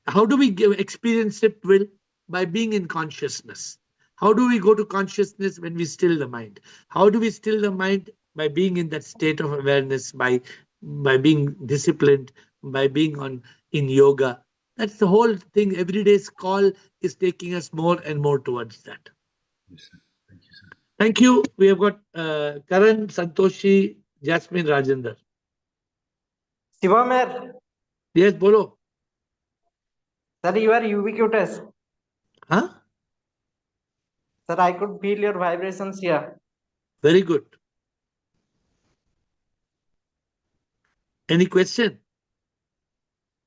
how do we experience SIP? Will, by being in consciousness. How do we go to consciousness? When we still the mind. How do we still the mind? By being in that state of awareness, by being disciplined, by being in yoga. That's the whole thing. Every day's call is taking us more and more towards that. Yes, sir. Thank you, sir. Thank you. We have got Karan, Santoshi, Jasmine, Rajendra. Shivamer, Yes, bolo. sir, you are ubiquitous. Huh? Sir, I could feel your vibrations here. Very good. Any question?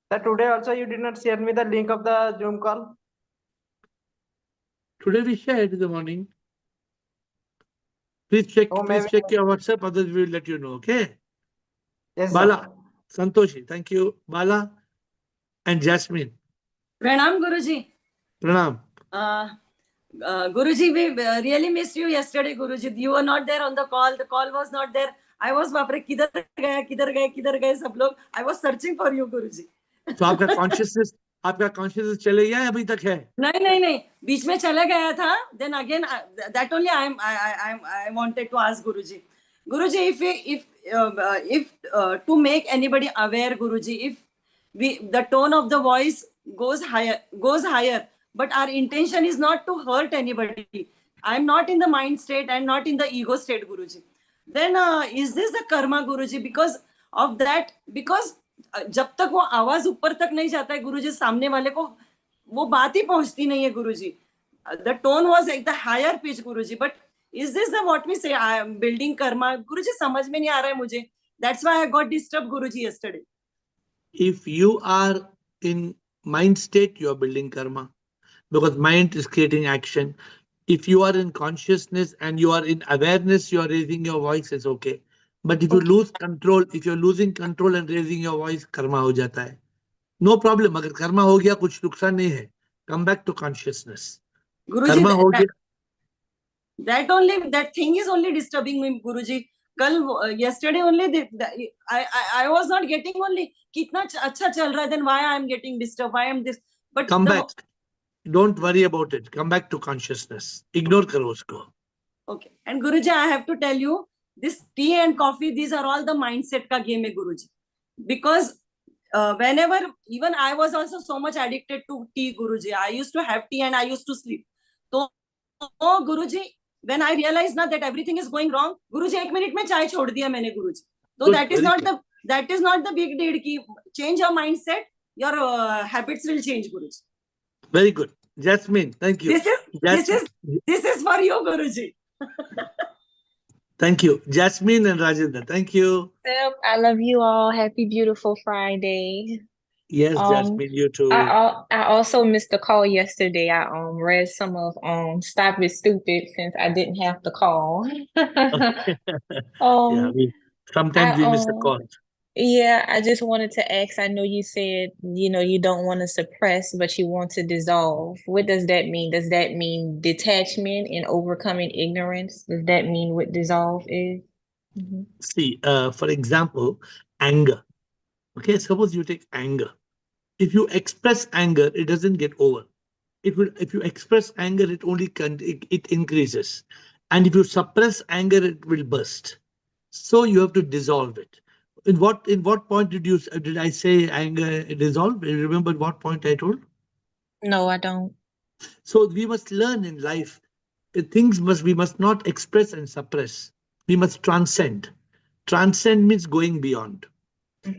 Sir, today also you did not share me the link of the Zoom call. Today we shared in the morning. Please check. Oh, please maybe. check your WhatsApp. Others will let you know. Okay. Yes, Bala, sir. Santoshi. Thank you. Bala and Jasmine. Pranam, Guruji. Pranam. Guruji, we really missed you yesterday, Guruji. You were not there on the call. The call was not there. I was, बापरे, किधर गए सब लोग. I was searching for you, Guruji. So आपका consciousness चले गया अभी तक है? नहीं, बीच में चला गया था. Then again, that only I wanted to ask Guruji. Guruji, if to make anybody aware, Guruji, if the tone of the voice goes higher, but our intention is not to hurt anybody. I'm not in the mind state and not in the ego state, Guruji. Then is this the karma, Guruji? Because of that, because जब तक वो आवाज ऊपर तक नहीं जाता है गुरुजी, सामने वाले को वो बात ही पहुंचती नहीं है गुरुजी. The tone was like the higher pitch, Guruji. But is this the what we say? I am building karma, Guruji. समझ में नहीं आ रहा है मुझे. That's why I got disturbed, Guruji, yesterday. If you are in mind state, you are building karma, because mind is creating action. If you are in consciousness and you are in awareness, you are raising your voice, it's okay. But if you lose control, if you're losing control and raising your voice, karma हो जाता है. No problem. अगर karma हो गया, कुछ नुकसान नहीं है. Come back to consciousness. Guruji, Karma हो गया. that thing is only disturbing me, Guruji. Yesterday only, I was not getting only कितना अच्छा चल रहा है, then why I am getting disturbed? Why am this? But come back. Don't worry about it. Come back to consciousness. Ignore करो उसको. Okay. And Guruji, I have to tell you, this tea and coffee, these are all the mindset ka game hai, Guruji. Because whenever, even I was also so much addicted to tea, Guruji. I used to have tea and I used to sleep. So, Guruji, when I realized now that everything is going wrong, Guruji, 1 minute mein chai chhod diya maine, Guruji. So that is not the big deal. Ki change your mindset, your habits will change, Guruji. Very good. Jasmine, thank you. This is for you, Guruji. Thank you. Jasmine and Rajendra, thank you. I love you all. Happy, beautiful Friday. Yes, Jasmine, you too. I also missed the call yesterday. I read some of Stop It Stupid since I didn't have the call. Sometimes we miss the call. Yeah, I just wanted to ask. I know you said, you don't want to suppress, but you want to dissolve. What does that mean? Does that mean detachment and overcoming ignorance? Does that mean what dissolve is? Mhm. See, for example, anger. Okay, suppose you take anger. If you express anger, it doesn't get over. It will. If you express anger, it only it increases, and if you suppress anger, it will burst. So you have to dissolve it. In what point did I say anger dissolve? You remember what point I told? No, I don't. So we must learn in life. We must not express and suppress. We must transcend. Transcend means going beyond.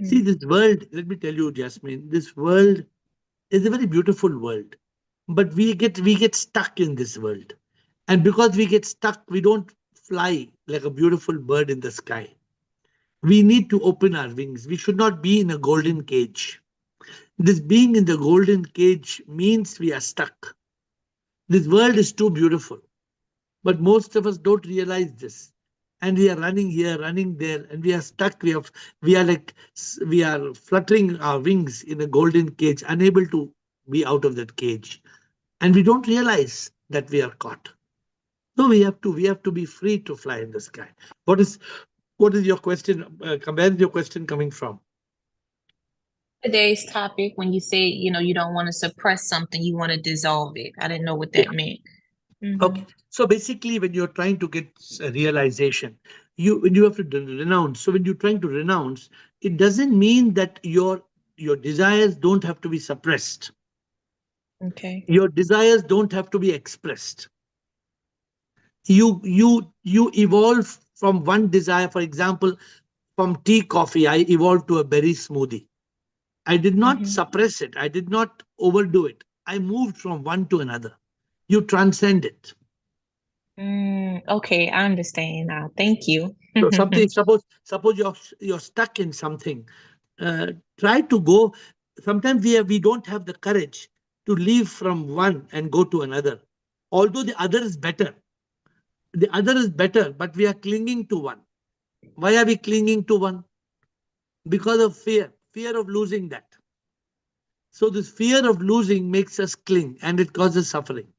See, Mhm. this world, let me tell you, Jasmine, this world is a very beautiful world. But we get stuck in this world. And because we get stuck, we don't fly like a beautiful bird in the sky. We need to open our wings. We should not be in a golden cage. This being in the golden cage means we are stuck. This world is too beautiful, but most of us don't realize this. And we are running here, running there, and we are stuck. We are fluttering our wings in a golden cage, unable to be out of that cage. And we don't realize that we are caught. So we have to be free to fly in the sky. What is your question? Where is your question coming from? Today's topic, when you say, you don't want to suppress something, you want to dissolve it. I didn't know what that meant. Mhm. Okay. So basically, when you're trying to get a realization, you have to renounce. So when you're trying to renounce, it doesn't mean that your desires don't have to be suppressed. Okay. Your desires don't have to be expressed. You evolve from one desire. For example, from tea, coffee, I evolved to a berry smoothie. I did not Mhm. suppress it. I did not overdo it. I moved from one to another. You transcend it. Okay, I understand now. Thank you. So something, suppose you're stuck in something. Try to go. Sometimes we don't have the courage to leave from one and go to another. Although the other is better. The other is better, but we are clinging to one. Why are we clinging to one? Because of fear of losing that. So this fear of losing makes us cling and it causes suffering.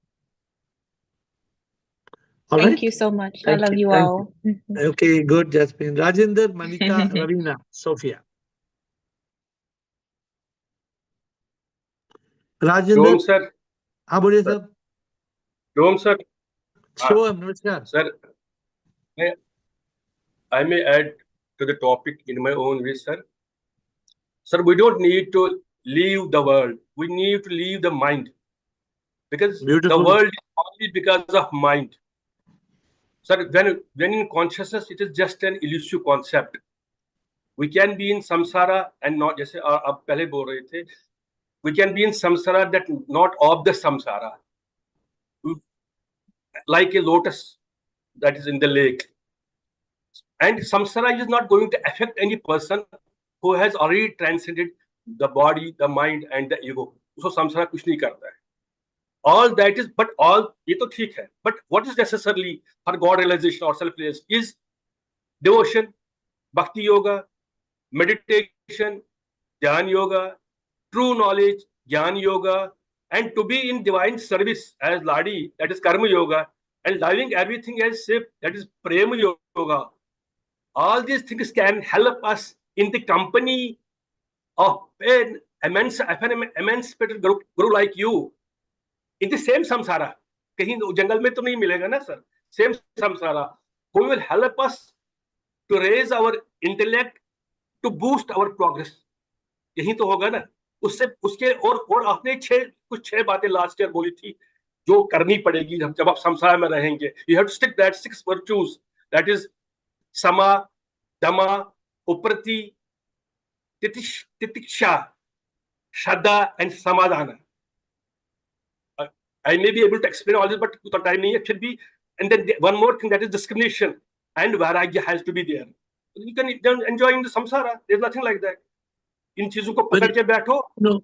All Thank right. you so much. I Thank love you. you Thank you. all. Okay, good, Jasmine. Rajinder, Manika, Ravina, Sophia. Rajendra, डोम sir हाँ बोलिए साहब। डोम sir Shivam, नमस्कार sir I may add to the topic in my own way sir we don't need to leave the world, we need to leave the mind, because the Beautiful. world is only because of mind sir. When in consciousness it is just an elusive concept. We can be in samsara and not, जैसे आप पहले बोल रहे थे, we can be in samsara that not of the samsara, like a lotus that is in the lake. And samsara is not going to affect any person who has already transcended the body, the mind, and the ego. So samsara kuch nahi karta hai. All that is, but all ye to theek hai. But what is necessarily for God realization or self realization is devotion, bhakti yoga, meditation, dhyan yoga, true knowledge, jnana yoga, and to be in divine service as Ladi, that is karma yoga, and loving everything as safe, that is prema yoga. All these things can help us in the company of an emancipated guru like you in the same samsara. कहीं जंगल में तो नहीं मिलेगा ना sir. Same samsara, who will help us to raise our intellect, to boost our progress. यही तो होगा ना. उससे उसके और आपने कुछ 6 बातें लास्ट ईयर बोली थी जो करनी पड़ेगी जब आप संसार में रहेंगे. You have to stick that 6 virtues, that is sama, dama, uprati, titiksha, shraddha, and samadhana. I may be able to explain all this, but the time nahi hai, फिर भी. And then one more thing, that is discrimination, and vairagya has to be there. You can enjoy in the samsara. There's nothing like that. इन चीजों को पकड़ के बैठो. No,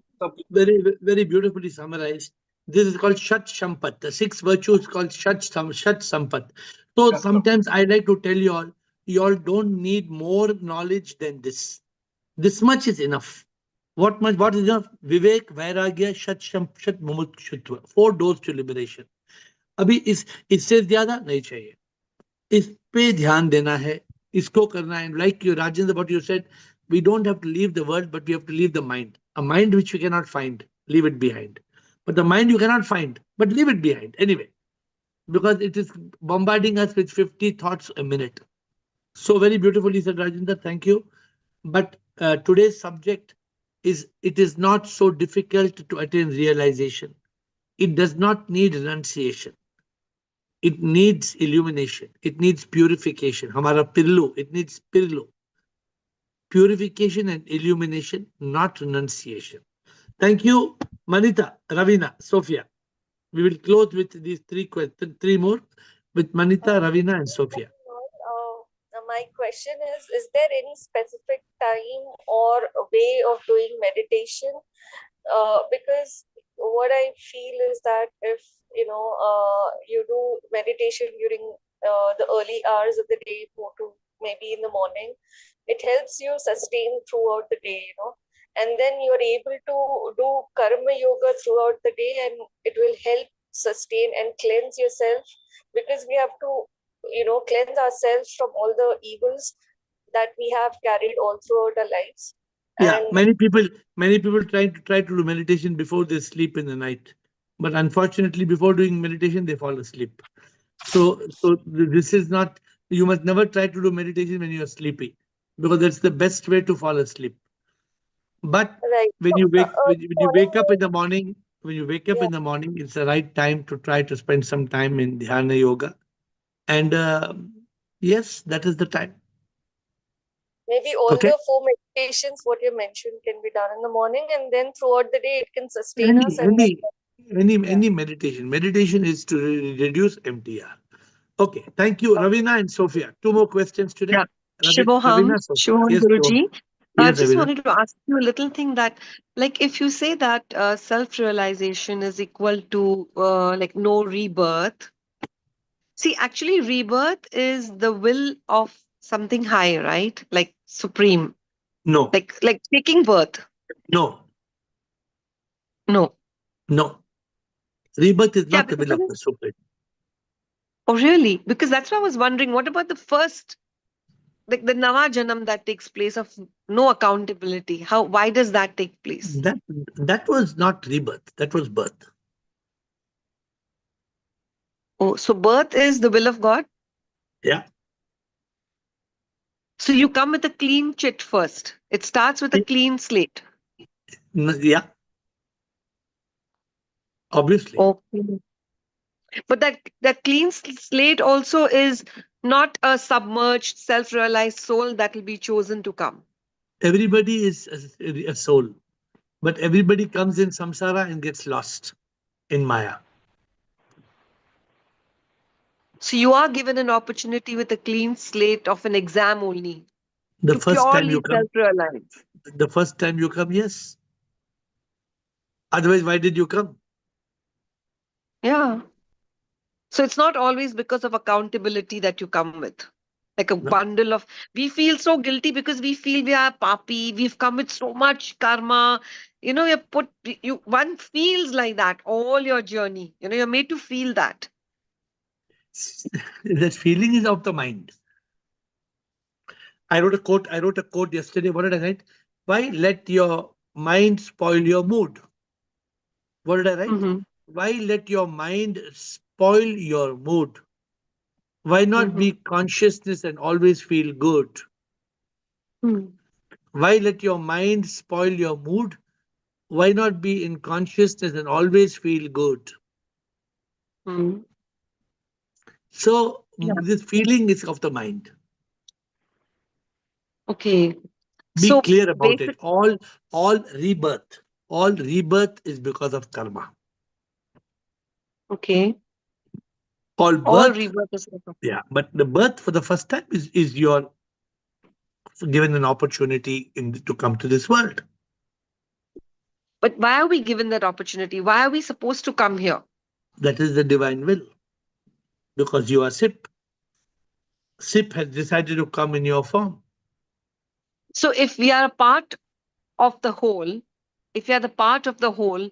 very, very beautifully summarized. This is called Shat Sampat. The 6 virtues called Shat Sampat. So sometimes I like to tell you all don't need more knowledge than this. This much is enough. What is enough? Vivek, Vairagya, Shat Mumukshutva. 4 doors to liberation. अभी इससे ज्यादा नहीं चाहिए. इस पे ध्यान देना है, इसको करना है. Like you, Rajendra, what you said, we don't have to leave the world, but we have to leave the mind. A mind which we cannot find, leave it behind. But the mind you cannot find, but leave it behind anyway, because it is bombarding us with 50 thoughts a minute. So very beautifully said, Rajendra. Thank you. But today's subject is, it is not so difficult to attain realization. It does not need renunciation. It needs illumination. It needs purification. Hamara pillu, it needs pillu. Purification and illumination, not renunciation. Thank you, Manita, Ravina, Sophia. We will close with these 3 questions, 3 more, with Manita, Ravina, and Sophia. My question is there any specific time or a way of doing meditation? Because what I feel is that if you do meditation during the early hours of the day, maybe in the morning, it helps you sustain throughout the day, and then you're able to do karma yoga throughout the day, and it will help sustain and cleanse yourself, because we have to cleanse ourselves from all the evils that we have carried all throughout our lives. Yeah, And many people try to do meditation before they sleep in the night, but unfortunately, before doing meditation, they fall asleep. So this is not. You must never try to do meditation when you are sleepy, because that's the best way to fall asleep. But right. when you wake up in the morning, Yeah. in the morning, it's the right time to try to spend some time in dhyana yoga, and yes, that is the time. Maybe all Okay. the 4 meditations, what you mentioned, can be done in the morning, and then throughout the day, it can sustain us. And Any meditation. Meditation is to reduce MTR. Okay, thank you, Ravina and Sophia. 2 more questions today. Yeah. Ravina, Sophia. Shivoham Yes, Guruji. I yes, just Ravina. wanted to ask you a little thing that, like, if you say that self-realization is equal to like no rebirth. See, actually, rebirth is the will of something high, right? Like supreme, No, like taking birth. no, No. no. Rebirth is Yeah, not the will of the Supreme. oh, really? Because that's why I was wondering, what about the first, like the Nava Janam that takes place of no accountability? Why does that take place? That was not rebirth. That was birth. Oh, so birth is the will of God? Yeah. So you come with a clean chit first. It starts with a clean slate. Yeah. Obviously. Okay. But that clean slate also is not a submerged, self-realized soul that will be chosen to come. Everybody is a soul, but everybody comes in samsara and gets lost in Maya. So you are given an opportunity with a clean slate of an exam only. The to first time you purely come, self-realize. the first time you come, yes. Otherwise, why did you come? Yeah. So it's not always because of accountability that you come with. Like a bundle of, we feel so guilty because we feel we are papi, we've come with so much karma. One feels like that all your journey. You're made to feel that. That feeling is of the mind. I wrote a quote yesterday. What did I write? Why let your mind spoil your mood? What did I write? Mm-hmm. Why let your mind spoil your mood? Why not be consciousness and always feel good? Why let your mind spoil your mood? Why not be in consciousness and always feel good? So this feeling is of the mind. Okay. Be clear about it. All rebirth is because of karma. Okay. All rebirth is yeah, but the birth for the first time is your given an opportunity to come to this world. But why are we given that opportunity? Why are we supposed to come here? That is the divine will. Because you are SIP. SIP has decided to come in your form. So if we are a part of the whole, if we are the part of the whole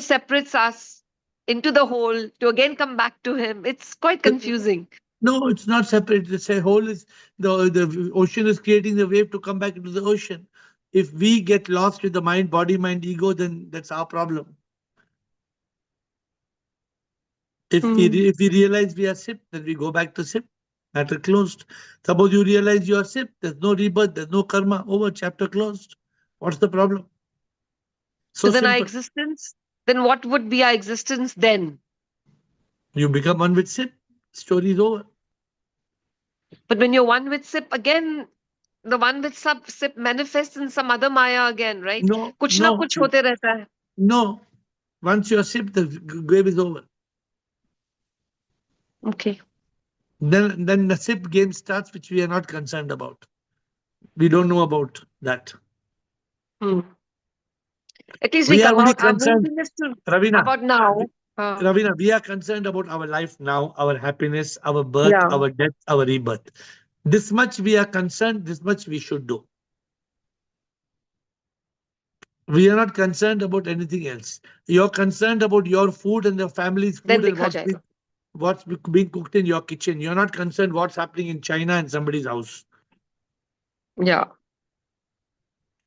separates us into the whole to again come back to him. It's quite confusing. No, it's not separate. It's a whole is the ocean is creating the wave to come back into the ocean. If we get lost with the mind, body, mind, ego, then that's our problem. If we realize we are SIP, then we go back to SIP. Matter closed. Suppose you realize you are SIP, there's no rebirth, there's no karma. Over, chapter closed. What's the problem? So then our simple. existence, then what would be our existence then? You become one with SIP, story is over. But when you're one with SIP, again, the one with SIP manifests in some other Maya again, right? No, कुछ ना कुछ होते रहता है. No. Once you are SIP, the game is over. Okay. Then the SIP game starts, which we are not concerned about. We don't know about that. At least we are come only out. concerned, Ravina, about now. Ravina, we are concerned about our life now, our happiness, our birth, our death, our rebirth. This much we are concerned, this much we should do. We are not concerned about anything else. You're concerned about your food and your family's food and what's being cooked in your kitchen. You're not concerned what's happening in China and somebody's house. Yeah.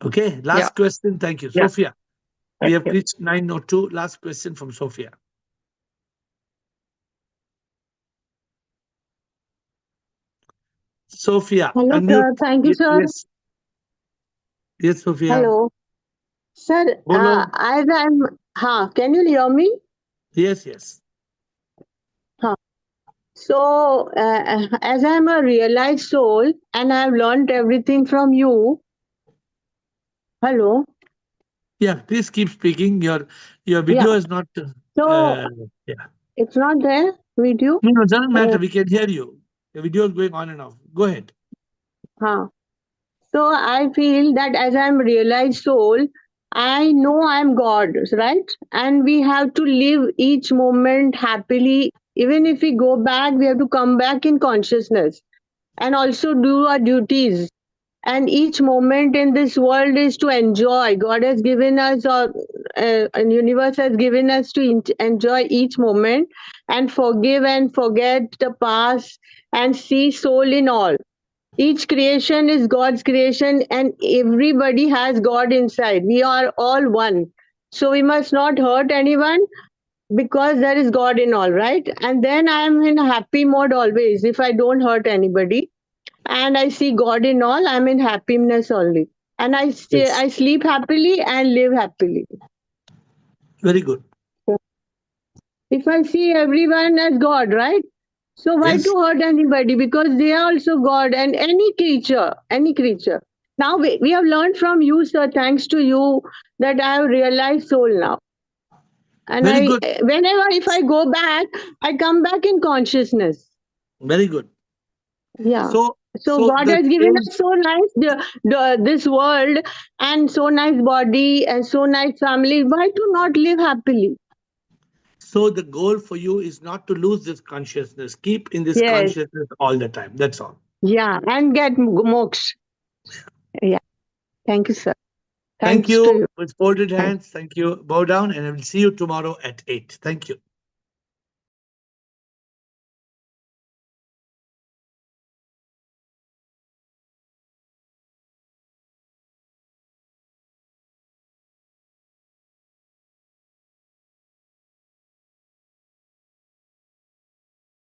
Okay, last question. Thank you. Yeah. Sophia. We have reached 9:02. Last question from Sophia. Sophia. Hello, unmute. sir. Thank you, sir. Yes. Yes, Sophia. Hello. Sir, as can you hear me? Yes, yes. So, as I'm a realized soul and I've learned everything from you. Hello. Yeah, please keep speaking. Your video is not. It's not there, video? No, it doesn't matter. We can hear you. The video is going on and off. Go ahead. So I feel that as I'm realized soul, I know I'm God, right? And we have to live each moment happily. Even if we go back, we have to come back in consciousness and also do our duties. And each moment in this world is to enjoy. God has given us, or and universe has given us to enjoy each moment and forgive and forget the past and see soul in all. Each creation is God's creation and everybody has God inside. We are all one. So we must not hurt anyone because there is God in all, right? And then I am in a happy mode always if I don't hurt anybody. And I see God in all, I'm in happiness only. And I sleep happily and live happily. Very good. If I see everyone as God, right? So why to hurt anybody? Because they are also God and any creature. Now we have learned from you, sir, thanks to you, that I have realized soul now. And whenever if I go back, I come back in consciousness. Very good. Yeah. So God has given us so nice this world and so nice body and so nice family. Why to not live happily? So the goal for you is not to lose this consciousness. Keep in this consciousness all the time. That's all. Yeah, and get moksha. Yeah. Thank you, sir. Thank you. With folded hands. Thank you. Bow down and I will see you tomorrow at 8. Thank you.